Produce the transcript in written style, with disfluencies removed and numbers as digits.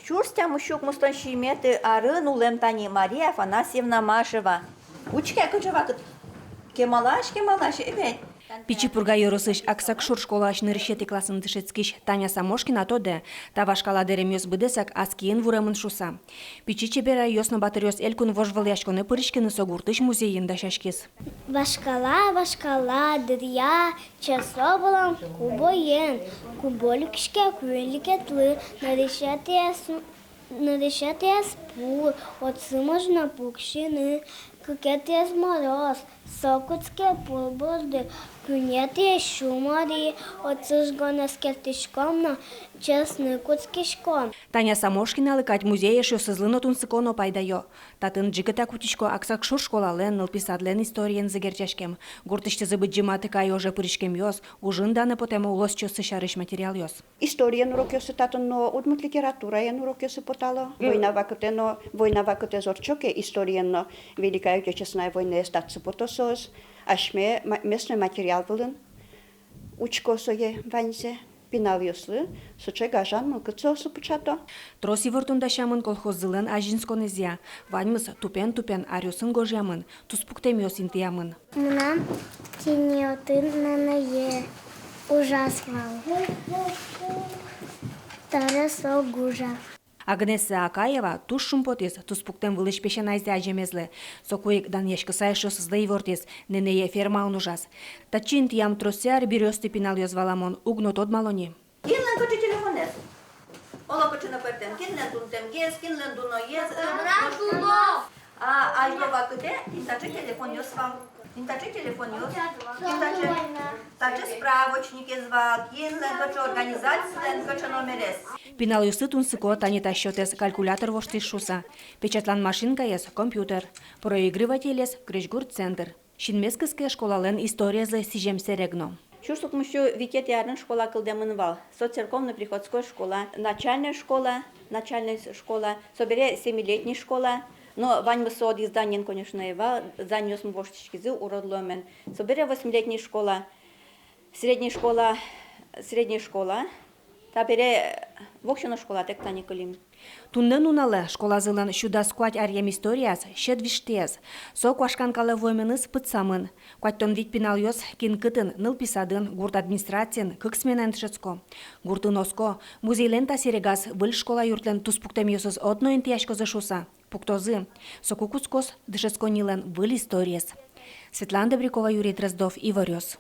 Шурстям ущук мустоншиметы арын улем тани Мария Афанасьевна Машева. Учке кычывакыт. Кемалаш, evet. Пичипурга йоросыш Аксакшур школа ныршети классын дышецкиш Таня Самошкина тоде, та шкала деремёс быдесак аскиен вуремын шуса. Пичи чебера йосно батырёс элькун вожваляшконы пырышкины согуртыш музейында шашкес. Вашкала, дырья, часовалам, кубоен, куболикшке, куеликетлы, нарещатия спур, отсыможна пукшины, кукетия мороз, сокутские полборды, кунетия шумари, отсыжгона скертишкомна, честный куцкишком. Таня Самошкина лыкать музее шо сызлыно тунсыконо пайдайо. Татын джигата кутичко Аксакшур школален нылписадлен историен зыгерчашкем. Гуртыште забыджиматы кайоже пырышкем йос, ужынданы потемо улосчо сышарыш материал йос. Историен урок йосы татыно удмут литератураен урок йосы потало. Война вакыте зорчоке историенно Великая Отечественная война статсы потосос. Ашме местный материал вылын. Учкосое ванзе. Пинал йослы, соче гажан мылкыцосу пучато. Троси вортунда шамын колхоз зылын ажинсконезия. Ваньмыс тупен арюсын гожамын, туспуктем йосин тиямын. Мнам тинеотын нанае ужасвал. Тарасо гужа. Агнеса Акаева туш шумпотес, туспуктем вылыш пешенайзе ажемезле. Сокуек данешка сайшо сыздай вортес, ненее ферма он ужас. Тачин тиям тросяр бирёсты пинал йозваламон, угнот од малони. Кинлен кочи телефонес. Ола кочи напертем, кинлен тунтем гес, кинлен дуно ез. А айдова кыте, интачи телефон йосвал. Интачи телефон йос. Тачи справочники звал, кинлен кочи организациялен кочи номерес. Пинал йосы тунсыко танита счетес калькулятор воштиш шуса. Печатлан машинка ес компьютер. Проигрыватель ес крышгур центр. Шинмескіске школален историязлы сижем серегно. Шурсук мущу викет ярын школа кылдемынвал. Соцерковно-приходской школа, начальная школа, собере 7-летняя школа. Но вань мы сод изданен, конечно, ева, занес мы воштичкизы уродломен. Собере 8-летняя школа, средняя школа. Табере вокшена школа тек тани кылим. Туннен унале школа зылын шуда скуать арьем историяс, шед виштез. Со квашканкалы войменыс пытсамын. Куаттон вит пинал йос кин кытын, ныл писадын, гурт администрациен, кыксменен тшецко. Гуртын оско, музейлен тасерегас, выл школа юртлен туспуктем йосыз одно интияшко зашуса. Пуктозы. Со кукускос дышецко нилен выл историес. Светлана Добрякова, Юрий Дроздов, Иварёс.